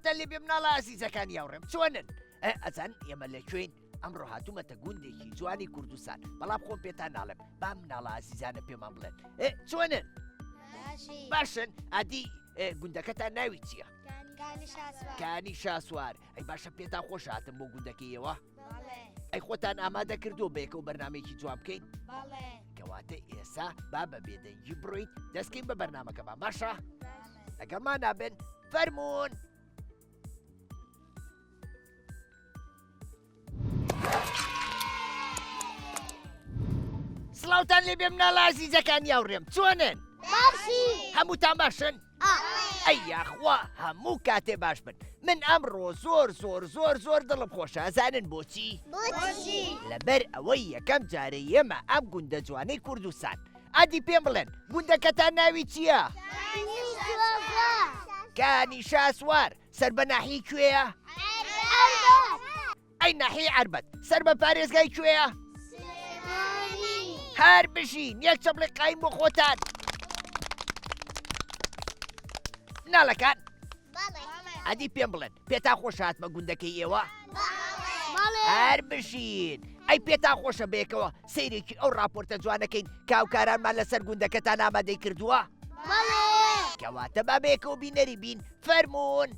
سلااوتە لێ بێ مناڵە ئازیزەکانی هاوڕێم چۆنن؟ ئەزان ئێمە لەکوێین؟ ئەمڕۆ هاتوومەتە گوندێکی جوانی کوردستان بەڵام خۆم پێتان ناڵێم با مناڵە ئازیزانە پێمان بڵێن چۆنن؟ باشن ئادی گوندەکەتان ناوی چییە؟ کانی شاسوار. ئەی باشە پێتان خۆش هاتم بۆ گوندەکەیەوە؟ ئەی خۆتان ئامادە کردو بەیەکە و بەرنامەیەکی جوان بکەین؟ کەواتە ئێسا با بە بێدەنگی بڕۆین دەستکەین بە بەرنامەکەمان باشە؟ ئەگەرمان نابن فەرموون. سڵاوتان لێ بێ مناڵە ئازیزەکانی هاوڕێم چۆنن؟ هەمووتان باشن؟ ئەی یاخوا هەموو کاتێ باش بن. من ئەمڕۆ زۆر دڵم خۆشە ئەزانن بۆچی؟ لەبەر ئەوەی یەکەم جارە ئێمە ئەم گوندە جوانەی کوردستان. ئادی پێم بڵێن گوندەکەتان ناوی چییە؟ کانی شاسوار. سەر بە ناحیی کوێیە؟ ئەی ناحیی عەربەت. سەر بە پارێزگای کوێیە؟ هەر بژین یەک چەپڵی قایم بۆ خۆتان. ناڵەکان ئەدی پێم بڵێن پێتان خۆش هاتمە گوندەکەی ئێوە؟ هەر بژین. ئەی پێتان خۆشە بێکەوە سەیرێکی ئەو راپۆرتە جوانەکەین کاوکارانمان لەسەر گوندەکەتان ئامادەی کردووە؟ کەواتە با بێکەوە بینەری بین فەرموون.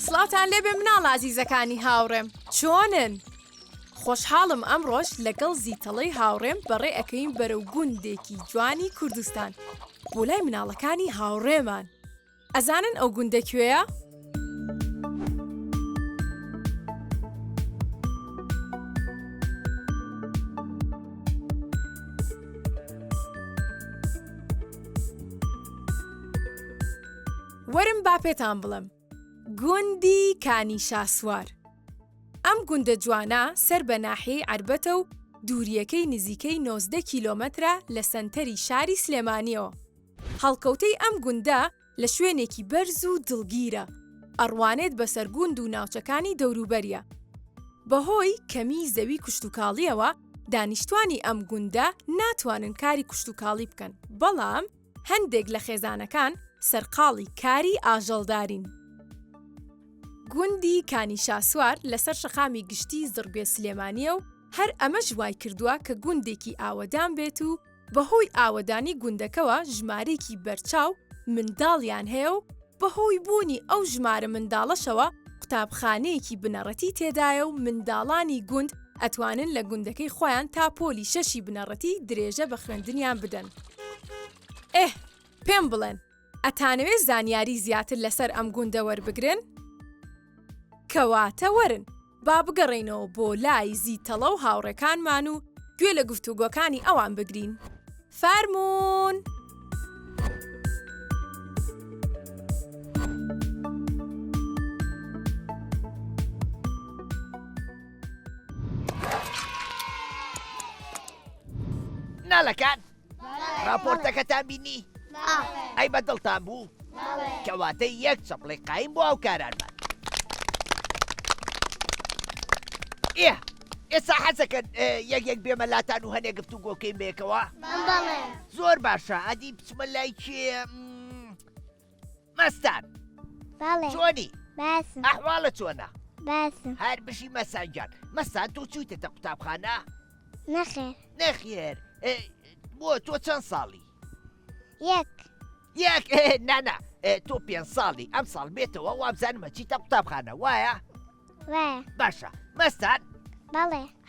سڵاوتان لێبێ مناڵە ئازیزەکانی هاوڕێم چۆنن؟ خۆشحاڵم ئەمڕۆژ لەگەڵ زیتەڵەی هاوڕێم بەڕێ ئەکەین بەرەو گوندێکی جوانی کوردستان بۆ لای مناڵەکانی هاوڕێمان. ئەزانن ئەو گوندە کوێیە؟ وەرم با پێتان بڵم. گوندی کانی شاسوار. ئەم گوندە جوانە سەر بە ناحیەی عەربەتە و دووریەکەی نزیکەی 19 کیلۆمەترە لە سەنتەری شاری سلێمانیەوە. هەڵکەوتەی ئەم گوندە لە شوێنێکی بەرز و دڵگیرە. ئەڕوانێت بەسەر گوند و ناوچەکانی دەوروبەریە. بەهۆی کەمی زەوی کوشتوکاڵیەوە دانیشتوانی ئەم گوندە ناتوانن کاری کوشتوکاڵی بکەن، بەڵام هەندێک لە خێزانەکان سەرقاڵی کاری ئاژەڵدارین. گوندی کانی شاسوار لەسەر شەقامی گشتی زڕگوێ سلێمانیە و هەر ئەمەش وای کردووە کە گوندێکی ئاوەدان بێت و بەهۆی ئاوەدانی گوندەکەوە ژمارەیەکی بەرچاو منداڵیان هەیە و بەهۆی بوونی ئەو ژمارە منداڵەشەوە قوتابخانەیەکی بنەڕەتی تێدایە و منداڵانی گوند ئەتوانن لە گوندەکەی خۆیان تا پۆلی 6 بنەڕەتی درێژە بە خوێندنیان بدەن. پێم بڵێن ئەتانەوێت زانیاری زیاتر لەسەر ئەم گوندە وەربگرن؟ کەواتە وەرن با بگەڕێینەوە بۆ لای زیتەڵە و هاوڕێکانمان و گوێ لە گفتوگۆکانی ئەوان بگرین. فەرموون. ناڵەکان راپۆرتەکەتان بینی؟ ئەی بەدڵتان بوو؟ کەواتە یەک چەپڵی قایم بۆ هاوکارانمان. ئێستا حەزەکەن یەک بێمەلاتان و هەنێ گفتوگۆکەین بێکەوە؟ زۆر باشە ئەدی بچمە لای کێ؟ مەستان چۆنی؟ ئەحواڵە چۆنە؟ هەر بشی مەسانجان. مەستان تۆ چوویتەتە قوتابخانە؟ نەخێر. بۆ تۆ چەند ساڵی؟ یەک نانا تۆ 5 ساڵی ئەم ساڵ بێتەوە وابزانمە چیتە قوتابخانە وایە؟ باشە مەستان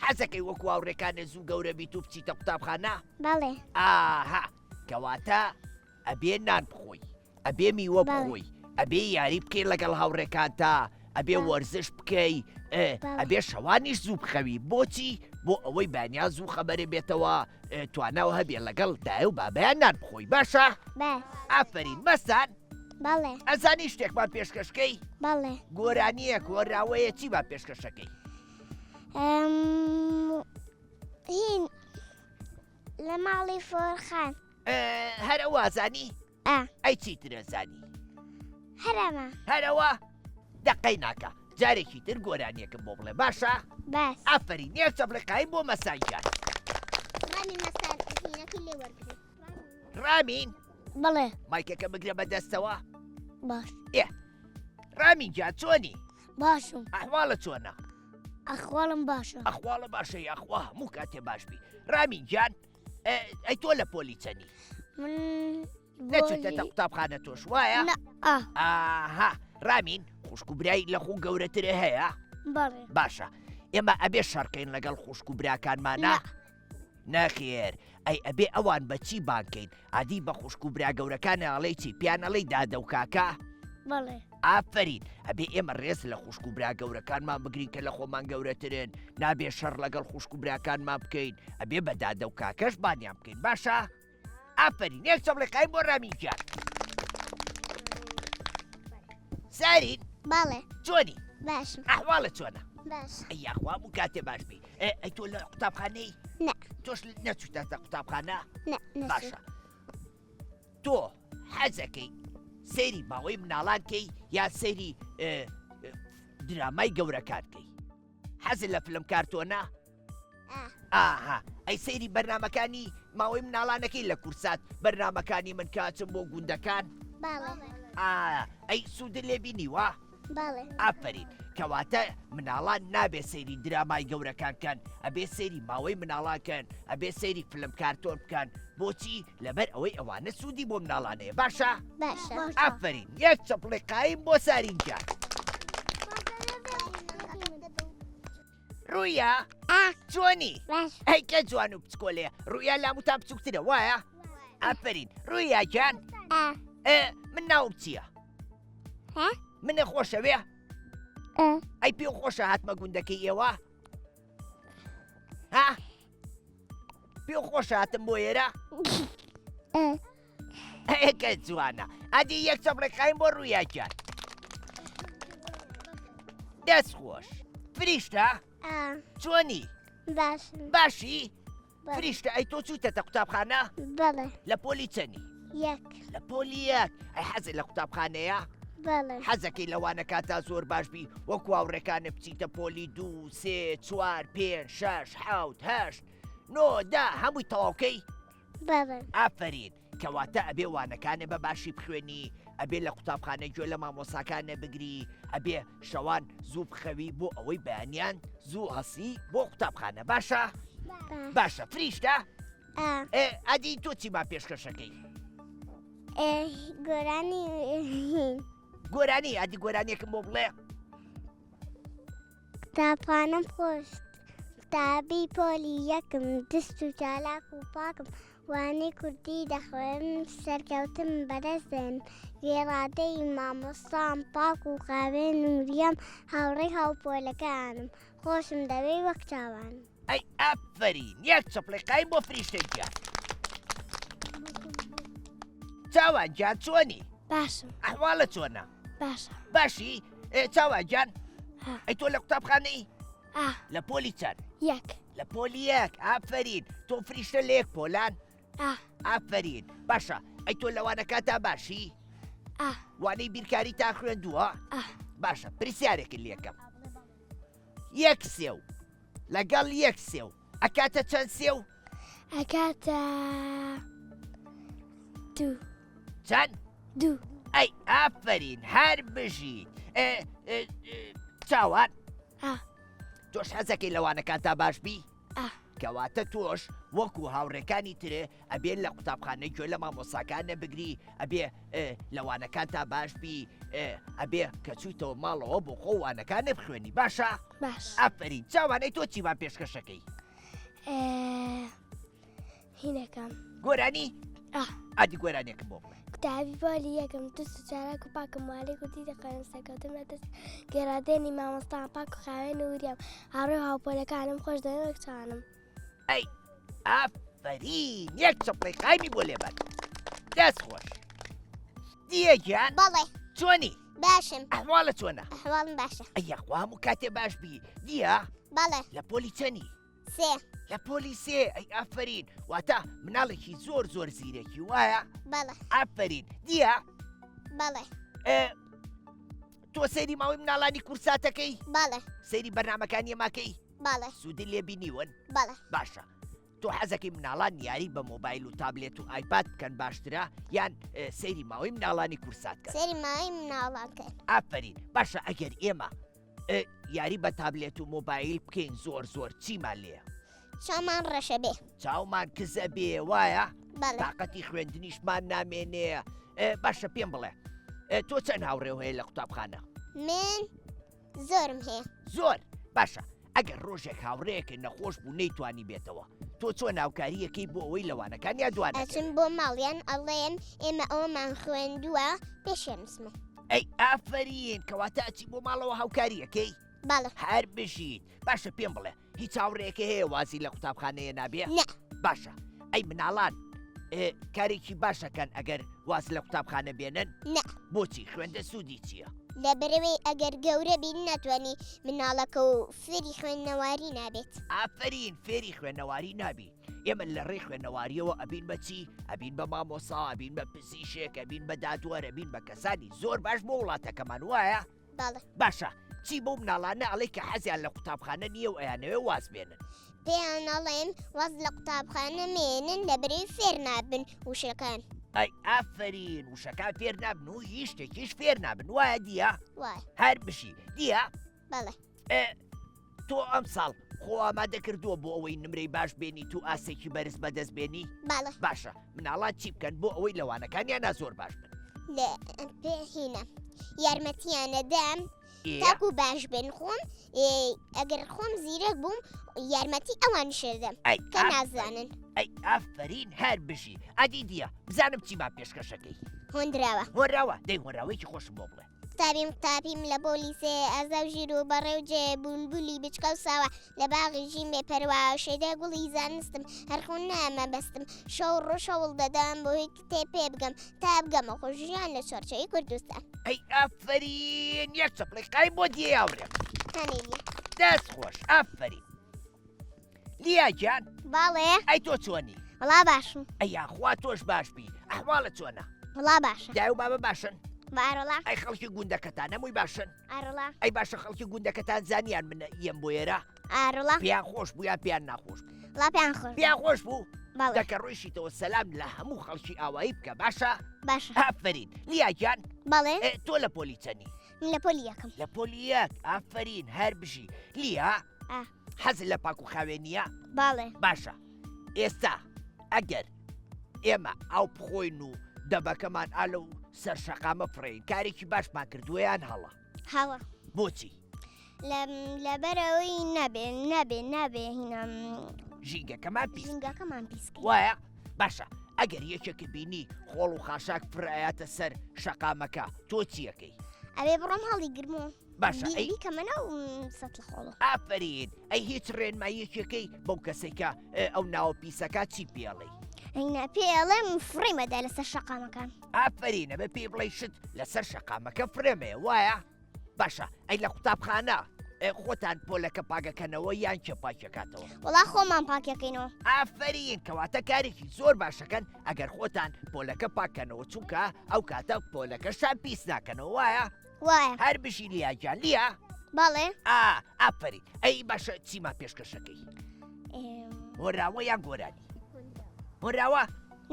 حەزەکەی وەکو هاوڕێکانە زوو گەورە بیت و بچیتە قوتابخانە؟ ئاها کەواتە ئەبێ نان بخۆی، ئەبێ میوە بخۆی، ئەبێ یاری بکەی لەگەڵ هاوڕێکانتا، ئەبێ وەرزش بکەی، ئەبێ شەوانیش زوو بخەوی. بۆ ئەوەی بانیان زوو خەبەرێ بێتەوە تواناوە هەبێ لەگەڵ دایە و بابەیان نان بخۆی باشە؟ باش ئافرین مەستان بەڵێ ئەزانی شتێکمان پێشکەشکەی بەڵێ گۆرانیە گۆراوەیە چیمان پێشکەشەکەی؟ هین لە ماڵی فۆرخان هەرەوە زانی؟ ئەی چیترە زانی؟ هەرەمە هەرەوە دەقەی ناکە جارێکی تر گۆرانیەکەم بۆ بڵێ باشە؟ باش ئافرین یەک چەپڵقایم بۆ مەسانجان ڕانی مەسان هینەکەی لێ وەرگرێ ڕامین بەڵێ مایکەکە بگرە بەدەستەوە باش ڕامین جان چۆنی؟ باشم ئەحواڵە چۆنە؟ ئەخواڵم باشە ئەخواڵە باشە یاخوا هەموو کاتێ باشبی ڕامین جان ئەی تۆ لە پۆلی چەنی؟ من نەچوتەتە قوتابخانە تۆش وایە؟ ئاها ڕامین خوشک و برای لە خۆ گەورەترە هەیە؟ بەڵێ باشە ئێمە ئەبێ شەڕکەین لەگەڵ خوشک و براکانمانە؟ نەخێر ئەی ئەبێ ئەوان بەچی بانکەین عادی بە خوشک و برا گەورەکانە ئەڵەی چی پیان ئەڵەی دادە و کاکە؟ بەڵێ ئافرین ئەبێ ئێمە ڕێز لە خوشک و برا گەورەکانمان بگرین کە لە خۆمان گەورەترن نابێ شەڕ لەگەڵ خوشک و براکانمان بکەین ئەبێ بە دادە و کاکەش بانیان بکەین باشە؟ ئافرین یەک چەپڵێقای بۆ ڕامینجان سارین بەڵێ چۆنی؟ باشم ئەحواڵە چۆنە؟ باش ئەی یاخوا بوو کاتێ باشبی ئەی تۆ لە قوتابخانەی؟ نە تۆش نەچوتەتە قوتابخانە؟ نە باشە تۆ حەزەکەی سەیری ماوەی مناڵانکەی یا سەیری درامای گەورەکانکەی؟ حەزت لە فلم کارتۆنە؟ ئاها ئەی سەیری بەرنامەکانی ماوەی مناڵانەکەی لە کورسات بەرنامەکانی من کاچم بۆ گوندەکان؟ بەڵێ ئەی سوودە لێبینیوە؟ بەڵێ ئافرین کەواتە مناڵان نابێ سەیری درامای گەورەکانکەن ئەبێ سەیری ماوەی مناڵاکەن ئەبێ سەیری فلم کارتۆن بکەن بۆچی لەبەر ئەوەی ئەوانە سوودی بۆ مناڵانەیە باشە؟ باشە ئافرین یەک چەپڵێقایم بۆ سارینجان ڕوویە چۆنی؟ باش ئەی کە جوان و بچکۆلێ ڕوویا لاموتان بچووکترە وایە؟ ئافرین ڕوویا جان من ناوم چییە؟ منە خۆشەوێ؟ ئەی پێ خۆشە هاتمە گوندەکەی ئێوە؟ ها؟ پێ خۆشە هاتم بۆ ئێرە؟ ئەکە جوانە ئەدی یەک چەپڵێقایم بۆ ڕوویاکان دەست خۆش فریشتە؟ چۆنی؟ باشم باشی؟ فریشتە ئەی تۆ چووتەتە قوتابخانە؟ بەڵێ لە پۆلی چەنی؟ یەک لە پۆلی یەک ئەی حەزت لە قوتابخانەیە؟ بەڵێ حەزەکەی لەوانە کاتا زۆر باشبی وەکو هاوڕێکانە بچیتە پۆلی 2 3 4 5 6 7 8 9 10 هەمووی تەواوکەی؟ بەڵێ ئافرین کەواتە ئەبێ وانەکانە بە باشی بخوێنی ئەبێ لە قوتابخانە گوێ لە مامۆساکانە بگری ئەبێ شەوان زوو بخەوی بۆ ئەوەی بەیانیان زوو هەسی بۆ قوتابخانە باشە؟ باشە فریشتە؟ ئەدی تۆ چیمان پێشکەشەکەی؟ گۆرانی گۆرانی ئەدی گۆرانیەکەم بۆ بڵێ؟ قوتابخانەم خۆش قوتابی پۆلی یەکم دست و چالاک و پاکم وانەی کوردی دەخوێن سەرکەوتم بەدەستێن گێڕادەی مامۆستام پاک و قاوێ نووریەم هاوڕێی هاوپۆلەکانم خۆشم دەوێ وەک چاوانم ئەی ئافرین یەک چەپڵێقایم بۆ فریشتەیان چاوانجان چۆنی؟ باشم ئەحواڵە چۆنە؟ باشە باشی چاوانجان ئەی تۆ لە قوتابخانەی؟ ئا لە پۆلی چەند؟ یەک لە پۆلی یەک ئافرین تۆ فریشتە لە یەک پۆلان؟ ئا ئافرین باشە ئەی تۆ لەوانە کاتا باشی؟ ئا وانەی بیرکاری تا خوێندووە؟ ئا باشە پرسیارێکت لێکەم یەک سێو لەگەڵ یەک سێو ئەکاتە چەند سێو؟ ئەکاتە دوو چەند؟ دوو ئەی ئافرین هەر بژیت چاوان ئا تۆش حەزەکەی لەوانەکان تا باشبی؟ ئا کەواتە تۆش وەکو هاوڕێکانی ترێ ئەبێ لە قوتابخانەی گوێ لە مامۆساکانە بگری ئەبێ لەوانەکان تا باشبی ئەبێ کە چوویتەوە ماڵەوە بۆ خۆوانەکانە بخوێنی باشە؟ باش ئافرین چاوانەی تۆ چیمان پێشکەشەکەی؟ هینەکان گۆرانی؟ ئا ئادی گۆرانێکم بۆ بڵێ کتابی پۆلی یەکەم دەست و چالاک و پاکم وانەی کوردی دەخوێنم سەرکەوتن بە دەست گێڕادێنی مامۆستام پاک و خاوێن و وریام هاوڕێ و هاوپۆلەکانم خۆش دەوێت وەکچانم. ئەی ئافرین یەک چپڵی قایمی بۆ لێبەر دەست خۆش دیەگیان بەڵێ چۆنی باشم ئەحواڵە چۆنە ئەحواڵم باشە ئەیەخوا هەموو کاتێ باش بی دیە بەڵێ لە پۆلی چەنی سێ لە پۆلی سێ ئەی ئافرین واتە مناڵێکی زۆر زۆر زیرەکی وایە بەڵێ ئافرین دیە بەڵێ تۆ سەیری ماوەی مناڵانی کورساتەکەی بەڵێ سەیری بەرنامەکانی ئەماکەی بەڵێ سوودی لێ بینیون بەڵێ باشە تۆ حەزەکەی مناڵان یاری بە مۆبایل و تابلێت و ئایپاد بکەن باشترە یان سەیری ماوەی مناڵانی کورسات کەن سەری ماوەی مناڵان کرد ئافرین باشە ئەگەر ئێمە یاری بە تابلێت و مۆبایل بکەین زۆر زۆر چیمان لێە چامان ڕەشە بێ چاومان کزە بێ وایە بەڵێ تااقەتی خوێندنیشمان نامێنێ باشە پێم بڵێ تۆ چەند هاوڕێ هەیە لە قوتابخانە من زۆرم هەیە زۆر باشە ئەگەر ڕۆژێک هاوڕەیەکە نەخۆش بوو نەیتوانی بێتەوە تۆ چۆن ناوکاریەکەی بۆ ئەوەی لەوانەکان یا دوانە ئەچم بۆ ماڵیان ئەڵێن ئێمە ئەومان خوێندووە پێشێن نسمە ئەی ئافرین کەواتە ئەچی بۆ ماڵەوە هاوکاریەکەی بەڵێ هەر بژیت باشە پێم بڵێ هیچ هاوڕێیەکە هەیە وازی لە قوتابخانەیە نابێ نە باشە ئەی مناڵان کارێکی باشەکەن ئەگەر واز لە قوتابخانە بێنن نە بۆچی خوێندە سوودی چییە لە بەرەوەی ئەگەر گەورە بین ناتوانانی مناڵەکە و فێری خوێندنەواری نابێت ئافرین فێری خوێندنەواری نابی ئێمە لە ڕێی خوێندنەواریەوە ئەبین بەچی ئەبین بە مامۆسا ئەبین بە پزیشێک ئەبین بە دادوەرە بین بە کەسانی زۆر باش بۆ وڵاتەکەمان وایە بەڵێ باشە چی بۆ مناڵانە ئەڵێ کە حەزیان لە قوتابخانە نییە و ئەیانەوێ واز بێنن پێیان ئەڵێن واز لە قوتابخانە مێنن لە بەرەوەی فێر نابن وشەکان ئەی ئافرین وشەکان فێر نابن و هیچ شتێکیش فێر نابن وایە دیە وای هەر بشی دیە بەڵێ تۆ ئەم ساڵ خۆ ئامادە کردووە بۆ ئەوەی نمرەی باش بێنی تو ئاسێکی بەرز بەدەست بێنی بەڵێ باشە مناڵات چی بکەن بۆ ئەوەی لەوانەکانیان زۆر باش بن لە پێهینە یارمەتیانەدام تاکو باش بن خۆم ئەگەر خۆم زیرەک بووم یارمەتی ئەوان شێدەم کە نازانن ئەی ئافرین هەر بژی ئەدی دیە بزانم چیمان پێشکەشەکەی هۆندراوە هۆراوە دەی هۆراوەیەکی خۆشم بۆ بڵێ قوتابیم لە بۆلیسێ ئەزە و ژیر و بەڕێو جێ بولبولی بچکە و ساوە لە باغی ژین بێ پەروا شێدە گوڵی زانستم هەرخۆن نامە بەستم شەو ڕۆژەوڵ دەدام بۆ هیچ کتێ پێ بگەم تا بگەمە خۆشییان لە چۆرچەی کوردستان ئەی ئافرین یەک چپڵی قای بۆ دیێ یاوڕێم هەنێلی دەست خۆش ئافرین لیاگیان باڵێ ئەی تۆ چۆنی وڵا باشم ئەی یاخوا تۆش باشبی ئەحواڵە چۆنە وڵا باشە دای و بابە باشن بارۆڵا ئەی خەڵکی گوندەکەتان نەمووی باشن ئارۆڵا ئەی باشە خەڵکی گوندەکەتان زانیان منە ئەم بۆ ئێرە ئارۆڵا پیان خۆش بوو یا پیان ناخۆش بوو وڵا پێیان خۆش پیان خۆش بوو باڵێ دەکە ڕۆیشیتەوە سەلام لە هەموو خەڵکی ئاوایی بکە باشە باشە ئافرین لیاگیان باڵێ تۆ لە پۆلی چەنی من لە پۆلی یەکەم لە پۆلی یەک ئافرین هەر بژی لیا حەز لە پاک و خاوێنیە باڵێ باشە ئێستا ئەگەر ئێمە ئەو بخۆین و دەبەکەمان ئالە و سەر شەقامە فڕین کارێکی باشمان کردووەیان هەڵە هەڵە بۆچی لەبەرەوەی نەبێ هینم ژینگەکەمان پیس ژینگەکەمان پیسکە وایە باشە ئەگەر یەکێک بینی خۆڵ و خاشاک فرایەتە سەر شەقامەکە تۆ چیەکەی ئەوێ بڕۆم هەڵی گرمەوە باشە ئەی کەمەنە و سەت لە خۆڵە ئافرین ئەی هیچ ڕێنماییەکەی بەو کەسێکە ئەو ناوە پیسەکە چی پێڵێ ئەینا پێڵێم فڕێمەدا لەسەر شەقامەکان ئافرینە بە پێی بڵێ شت لەسەر شەقامەکە فرێمێ وایە باشە ئەی لە قوتابخانە خۆتان پۆلەکە پاگەکەنەوە یان کێ پاکەکاتەوە وڵا خۆمان پاکەکەینەوە ئافرین کەواتە کارێکی زۆر باشەکەن ئەگەر خۆتان پۆلەکە پاکەنەوە چونکە ئەو کاتە پۆلەکە شان پیس ناکەنەوە وایە وایە هەر بشی لیاجان لیا باڵێ ئافرین ئەی باشە چیمان پێشکەشەکەی هۆراوە یان گۆرانی هۆراوە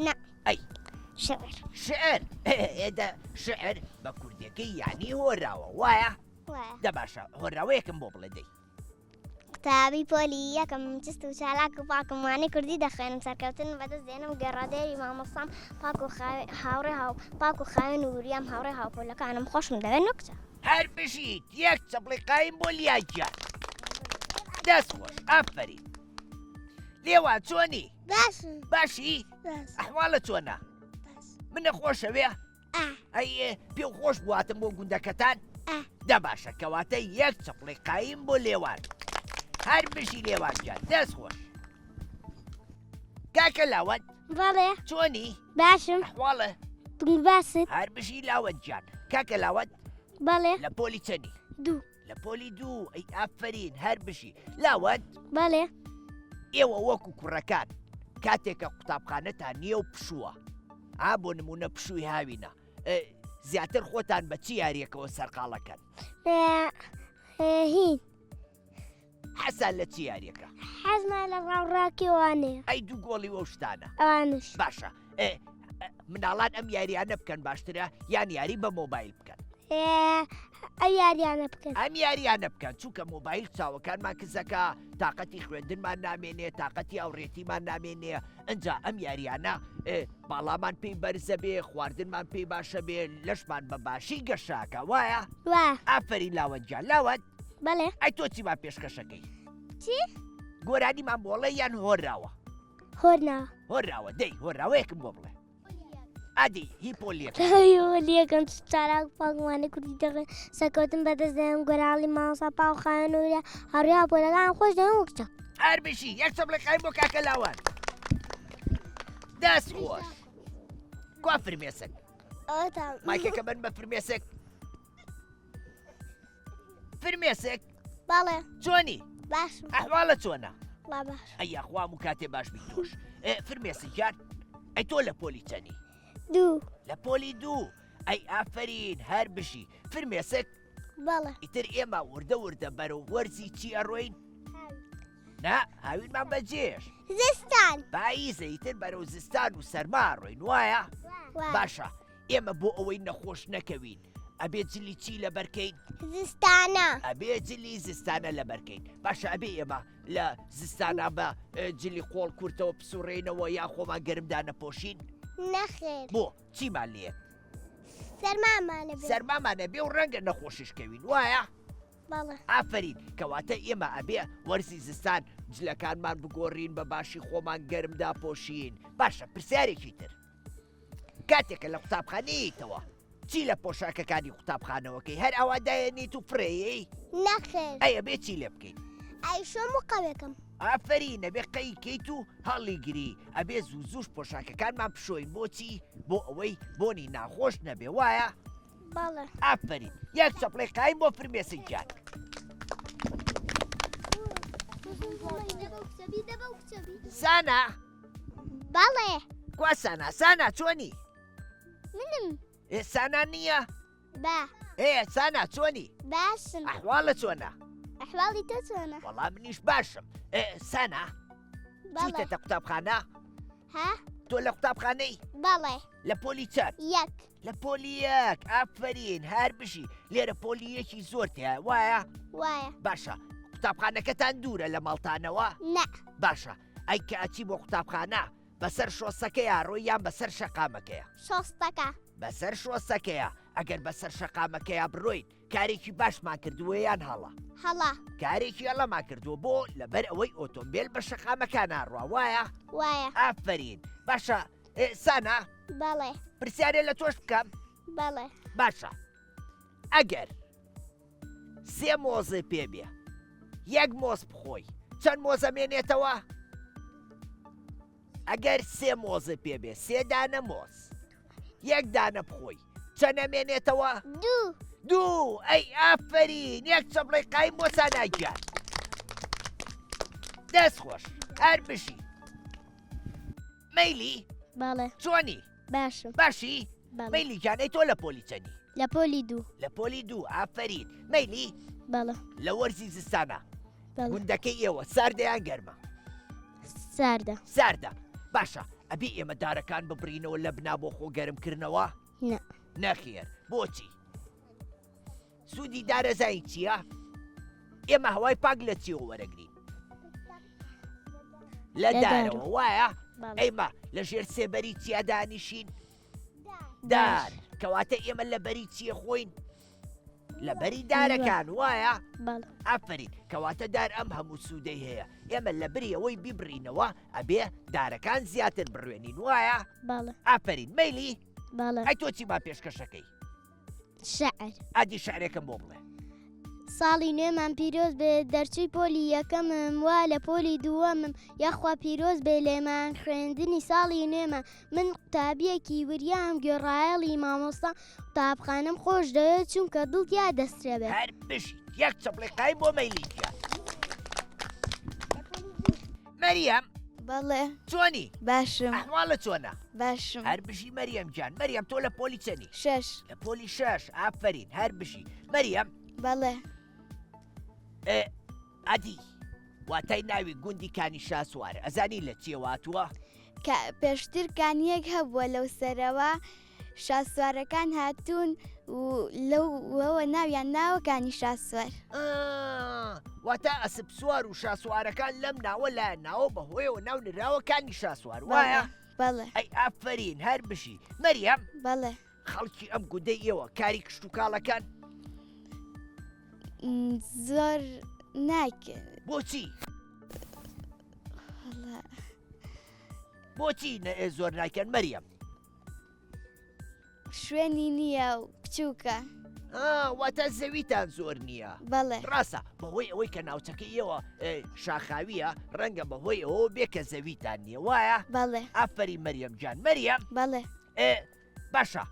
نە ئەی شعر ئێدە شعر بە کوردەکەی یانی هۆراوە وایە دە باشە هۆراوەیەکم بۆ بڵێ دەی قوتابی پۆلی یەکەم چست و چالاک و پاکموانەی کوردی دەخوێنم سەرکەوتن بەدەست دێنم گەڕادێری مامۆستام هاوڕێ پاک و خاوێن و وریام هاوڕێ هاوپۆلەکانم خۆشم دەوێت نکچە هەر بژیت یەک چەپڵی قایم بۆ لیاجان دەست خۆش ئافرین لێوان چۆنی باشم باشی ئەحواڵە چۆنە منە خۆشەوێ ئەی پێ خۆش بواتم بۆ گوندەکەتان دە باشە کەواتە یەک چەپڵی قایم بۆ لێوان هەر بشی لێوانجان دەست خۆش کاکە لاوەت بەڵێ چۆنی باشم ئەحواڵە تنگ باست هەر بشی لاوەت گیان کاکە لاوەت بەڵێ لە پۆلی چەنی دوو لە پۆلی دوو ئەی ئافرین هەر بشی لاوەت بەڵێ ئێوە وەکو کوڕەکان کاتێکە قوتابخانەتان نییە و پشووە بۆ نمونە پشووی هاوینە زیاتر خۆتان بە چی یاریەکەوە سەرقاڵەکەن هین حەسان لە چی یاریەکە حەزمان لە ڕاوڕاکیوانەیە ئەی دوو گۆڵی وە شتانە ئەوانش باشە مناڵان ئەم یاریانە بکەن باشترە یان یاری بە مۆبایل بکەن ئەو یاریانە بکەن ئەم یاریانە بکەن چووکە مۆبایل چاوەکانمان کزەکە تااقەتی خوێندنمان نامێنێ تااقەتی ئەوڕێتیمان نامێنێ ئەجا ئەم یاریانە باڵامان پێی بەرزە بێ خواردنمان پێی باشە بێ لەشمان بە باشی گەشاکە وایە وا ئافری لاوەتجان لاوەت بەڵێ ئەی تۆ چیمان پێشکەشەکەی چی گۆرانیمان بۆڵێ یان هۆراوە هۆرناوە هۆراوە دەی هۆراوەیەکم بۆ بڵێ ئادی هیپۆلیەکە لیەکەم چاراک پاگوانەی کوردی دەغێ سەکەوتم بەدەستدەم گۆراڵی ماوەسا پاو خانوورە هەڕیا پۆلەکان خۆش دەم وەکچە هەر بشی یەک چەپڵی قایم بۆ کاکە لاوان دەست خۆش کوا فرمێسک مایکەکە بن بە فرمێسک فرمێسک بەڵێ چۆنی باشم ئەحواڵە چۆنە وا باش ئەی ئەخوام و کاتێ باش بی تۆش فرمێسکیان ئەی تۆ لە پۆلی چەنی دوو لە پۆلی دوو ئەی ئافرین هەر بشی فرمێسک بەڵێ ئیتر ئێمە وردە وردە بەرەو وەرزی چی ئەڕۆین نا هاوینمان بەجێش زستان پاییزە ئیتر بەرەو زستان و سەرما ڕۆین وایە باشە ئێمە بۆ ئەوەی نەخۆش نەکەوین ئەبێ جلی چی لە بەرکەین زستانە ئەبێ جلی زستانە لە بەرکەین باشە ئەبێ ئێمە لە زستانە بە جلی قۆڵ کورتەوە پسوڕێنەوە یا خۆمان گەرمدا نەپۆشین نەخێر بۆ چیمان لێ سەرمامانە بێ سەرمامانە بێ و ڕەنگە نەخۆششکەوین وایە بەڵێ ئافرین کەواتە ئێمە ئەبێ وەرزی زستان جلەکانمان بگۆڕین بە باشی خۆمان گەرمدا پۆشین باشە پرسیارێکی تر کاتێکە لە قوتابخانەیەیتەوە چی لە پۆشاکەکانی قوتابخانەوەکەی هەر ئەوادایەنیت و فڕێیەی نەخێر ئەیە بێ چی لێ بکەین ئەیشۆم و قەوێکم ئافرین ئەبێ قەیکەیت و هەڵی گری ئەبێ زوو زووش پۆشاکەکانمان پشۆین بۆچی بۆ ئەوەی بۆنی ناخۆش نەبێ وایە بەڵێ ئافرین یەک چەپڵی قایم بۆ فرمێسکیان سانە بەڵێ کوا سانە سانە چۆنی منم سانە نییە با سانە چۆنی باشم ئەحواڵە چۆنە ئەحواڵی تۆ چۆنە وەڵام منیش باشم سانە بەڵێ چیتە قوتابخانە ها تۆ لە قوتابخانەی بەڵێ لە پۆلی چەند یەک لە پۆلی یەک ئافرین هەر بشی لێرە پۆلی یەکی زۆر تێ وایە وایە باشە قوتابخانەکەتان دوورە لە ماڵتانەوە نە باشە ئەی کە ئەچی بۆ قوتابخانە بەسەر شۆسەکەیە ڕۆی یان بەسەر شەقامەکەیە شۆستەکە بەسەر شۆسەکەیە ئەگەر بەسەر شەقامەکەیە بڕۆین کارێکی باشمان کردووە یان هەڵە هەڵا کارێکی هەڵەمان کردووە بۆ لەبەر ئەوەی ئۆتۆمبیل بە شەقامەکان ئاڕوا وایە وایە ئافرین باشە سانە بەڵێ پرسیارێ لە تۆش بکەم بەڵێ باشە ئەگەر سێ مۆزە پێ بێ یەک مۆز بخۆی چەند مۆزە مێنێتەوە ئەگەر سێ مۆزە پێ بێ سێ دانە مۆز یەک دانە بخۆی چەند ئەمێنێتەوە دوو دوو ئەی ئافرین یەک چەپڵی قایم بۆ ساناگیان دەست خۆش هەر بشی مەیلی بەڵێ چۆنی باشم باشی بەڵێ مەیلی جانەی تۆ لە پۆلی چەنی لە پۆلی دوو لە پۆلی دوو ئافرین مەیلی بەڵێ لە وەرزی زستانە بەڵێ گوندەکەی ئێوە ساردەیان گەرمە ساردە ساردە باشە ئەبی ئێمە دارەکان ببڕینەوە لە بنا بۆ خۆ گەرمکردنەوە نە نەخێر بۆچی سوودی دارەزایی چییە ئێمە هەوای پاک لە چیەوە وەرەگرین لە دارەوە وایە ئەیمە لە ژێر سێبەری چیا دانیشین دار کەواتە ئێمە لە بەری چیە خۆین لە بەری دارەکان وایە بەڵێ ئافرین کەواتە دار ئەم هەموو سوودەی هەیە ئێمە لە بری ئەوەی بیبڕینەوە ئەبێ دارەکان زیاتر بڕوێنین وایە بەڵێ ئافرین مەیلی بەڵێ ئەی تۆ چی با پێشکەشەکەی شەعر ئادی شعرێکم بۆ بڵێ ساڵی نوێمان پیرۆز بێ دەرچووی پۆلی یەکەمم وا لە پۆلی دووەمم یاخوا پیرۆز بێ لێمان خوێندنی ساڵی نوێمە من قوتابیەکی وریام گوێڕایەڵی مامۆستا قوتابخانەم خۆش دەوێت چونکە دڵتیا دەسترە بێت هەر بشیت یەک چەپڵێقای بۆ مەیلیتیا مەریەم بەڵێ چۆنی باشم ئەحواڵە چۆنە باشم هەر بشی مەریەم جان مەریەم تۆ لە پۆلی چەنی 6 لە پۆلی 6 ئافرین هەر بشی مەریەم بەڵێ ئەدی واتای ناوی گوندی کانیشا سوارە ئەزانی لە چێواتووە پێشتر کانیەک هەبووە لەو سەرەوە شاسوارەکان هاتوون و لەوەوە ناویان ناوەکانی شاسوار واتە ئەسب سوار و شاسوارەکان لەم ناوە لایەن ناوە بەهۆیەوە ناو نراوەکانی شاسوار وایە بەڵێ ئەی ئافرین هەر بشی مەریەم بەڵێ خەڵکی ئەم گوندەی ئێوە کاری کشت و کاڵەکان زۆر ناکرد بۆچی بۆچی زۆر ناکەن مەریەم شوێنی نییە و بچووکە واتە زەویتان زۆر نییە بەڵێ ڕاستە بەهۆی ئەوەی کە ناوچەکەی ئێوە شاخاویە ڕەنگە بەهۆی ئەوە بێکە زەویتان نییە وایە بەڵێ ئافری مەریەم جان مەریەم بەڵێ باشە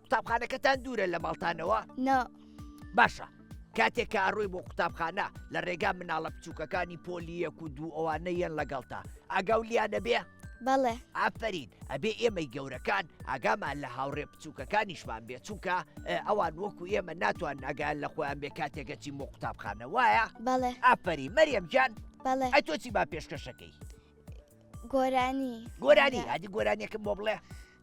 قوتابخانەکەتان دوورە لە ماڵتانەوە نۆ باشە کاتێک کە ئەڕۆی بۆ قوتابخانە لە ڕێگا مناڵە بچووکەکانی پۆلی 1 و 2 ئەوانە یەن لەگەڵتا ئاگاو لیانە بێ بەڵێ ئافرین ئەبێ ئێمەی گەورەکان ئاگامان لە هاوڕێ بچووکەکانیشمان بێ چونکە ئەوان وەکو ئێمە ناتوان ئاگیان لە خۆیان بێ کاتێکە چی بۆ قوتابخانە وایە بەڵێ ئافری مەریەم جان بەڵێ ئەی تۆ چی با پێشکەشەکەی گۆرانی گۆرانی ئادی گۆرانیەکەم بۆ بڵێ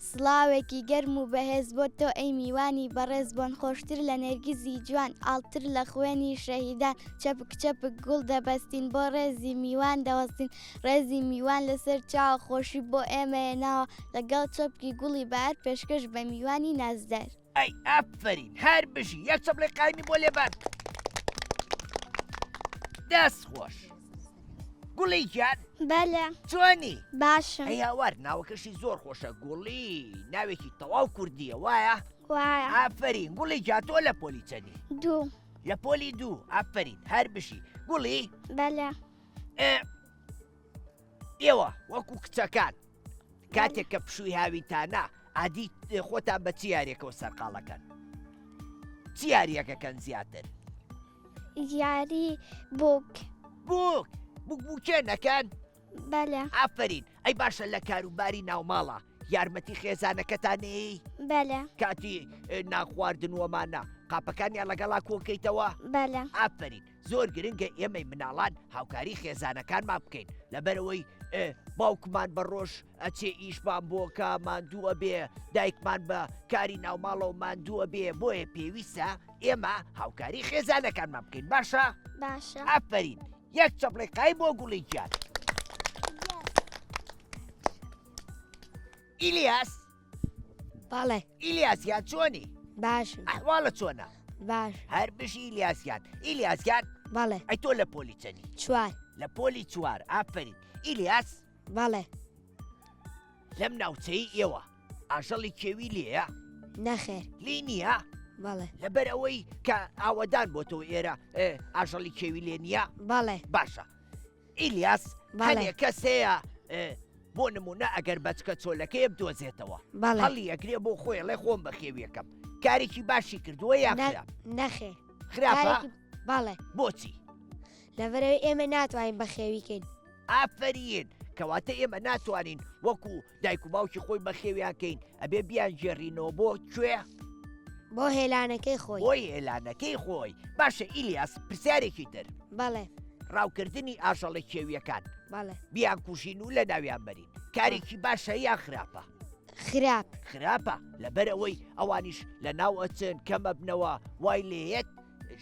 سڵاوێکی گەرم و بەهێز بۆ تۆ ئەی میوانی بەڕێز بۆن خۆشتر لە نێرگیزی جوان ئاڵتر لە خوێنی شەهیدان چەپک چەپک گوڵ دەبەستین بۆ ڕێزی میوان دەوەستین ڕێزی میوان لەسەر چاوە خۆشی بۆ ئێمەێناوە لەگەڵ چەپکی گوڵی بەهار پێشکەش بە میوانی نازدار ئەی ئافرین هەر بژی یەک چەپڵێ قایمی بۆ لێبان دەست خۆش گوڵی گیان بەلە چۆنی باشم هەیەوار ناوەکەشی زۆر خۆشە گوڵی ناوێکی تەواو کوردیە وایە وایە ئافرین گوڵی جاتۆ لە پۆلی چەنی دوو لە پۆلی 2 ئافرین هەر بشی گوڵی بەلە ئێوە وەکو کچەکان کاتێک کە پشووی هاویتانە عادی خۆتان بە چی یاریەکەەوە سەرقاڵەکەن چی یاریەکەکەن زیاتر یاری بووک بووک بووکێنەکەن بەلە ئافرین ئەی باشە لە کاروباری ناوماڵە یارمەتی خێزانەکەتانەی بەلە کاتی ناخواردنوەمانە قاپەکانیان لەگەڵا کۆکەیتەوە بەلە ئافرین زۆر گرنگە ئێمەی مناڵان هاوکاری خێزانەکانمان بکەین لەبەرەوەی باوکمان بە ڕۆژ ئەچێ ئیشمان بۆکە ماندووە بێ دایکمان بە کاری ناوماڵەوە ماندووە بێ بۆیە پێویستە ئێمە هاوکاری خێزانەکانمان بکەین باشە باشە ئافرین یەک چەپڵێ قای بۆ گوڵی گیان ئیلیاس بەڵێ ئیلیاسیان چۆنی باشم ئەحواڵە چۆنە باش هەر بشی ئیلیاسیان ئیلیاسیان بەڵێ ئەی تۆ لە پۆلی چەنی چوار لە پۆلی 4 ئافرین ئیلیاس بەڵێ لەم ناوچەی ئێوە ئاژەڵی کێوی لێیە نەخێر لی نییە بەڵێ لەبەر ئەوەی کە ئاوەدان بۆ تۆ ئێرە ئاژەڵی کێوی لێ نییە بەڵێ باشە ئیلیاس بەڵێ. هەنێ کەس هەیە بۆ نمونە ئەگەر بەچکە چۆلەکەی بدۆزێتەوە بەڵێ هەڵی ئەگرێ بۆ خۆی لێ خۆم بە خێویەکەم کارێکی باشی کردووە یان خراپ نەخێر خراپە بەڵێ بۆچی لەبەرەوەی ئێمە ناتوانین بە خێویکەین ئافرین کەواتە ئێمە ناتوانین وەکو دایک و باوکی خۆی بە خێویانکەین ئەبێ بیان ژێڕینەوە بۆ کوێ بۆ هێلانەکەی خۆی بۆی ئێلانەکەی خۆی باشە ئیلیاس پرسیارێکی تر بەڵێ ڕاوکردنی ئاژەڵە کێویەکان بەڵێ بیان کوژین و لە ناویان بەرین کارێکی باشە یان خراپە خراپ خراپە لەبەرەوەی ئەوانیش لە ناو ئەچن کەمە بنەوە وای لێیەت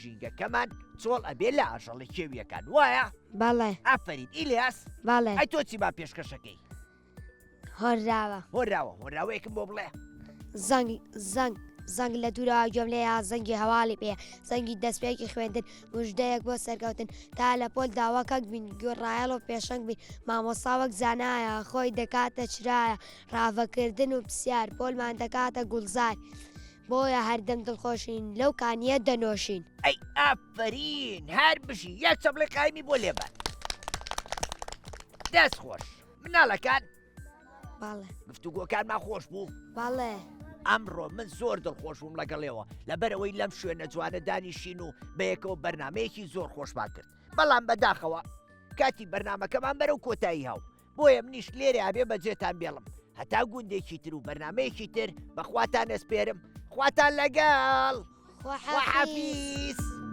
ژینگەکەمان چۆڵ ئەبێ لە ئاژەڵی کێویەکان وایە بەڵێ ئافرین ئیلیاس بەڵێ ئەی تۆ چی با پێشکەشەکەی هۆراوە هۆراوە هۆراوەیەکم بۆ بڵێ زەنگ زەنگ زەنگ لە دوورەوە گوێم لێە زەنگی هەواڵی پێ زەنگی دەستپێکی خوێندن مژدەیەک بۆ سەرکەوتن تا لە پۆل داواکەک بین گوێڕایەڵ و پێشنگ بین مامۆساوەک زانایە خۆی دەکاتە چرایە ڕاوەکردن و پرسیار پۆلمان دەکاتە گوڵزار بۆیە هەردەم دڵخۆشین لەو کانیە دەنۆشین ئەی ئافرین هەر بژی یەک چەپڵی قایمی بۆ لێبەر دەست خۆش مناڵەکان باڵێ گفتوگۆکانمان خۆش بوو باڵێ ئەمڕۆ من زۆر دڵخۆشم لەگەڵێەوە لەبەرەوەی لەم شوێنە جوانە دانیشین و بەیەکەوە بەرنمەیەکی زۆر خۆشمان کرد بەڵام بەداخەوە کاتی بەرنمەکەمان بەرەو کۆتایی هاو بۆیە منیش لێرە ئابێ بەجێتان بێڵم هەتا گوندێکی تر و بەرنمەیەکی تر بەخواتان ئەسپێرم خواتان لەگەڵ خواحافیز حەفیز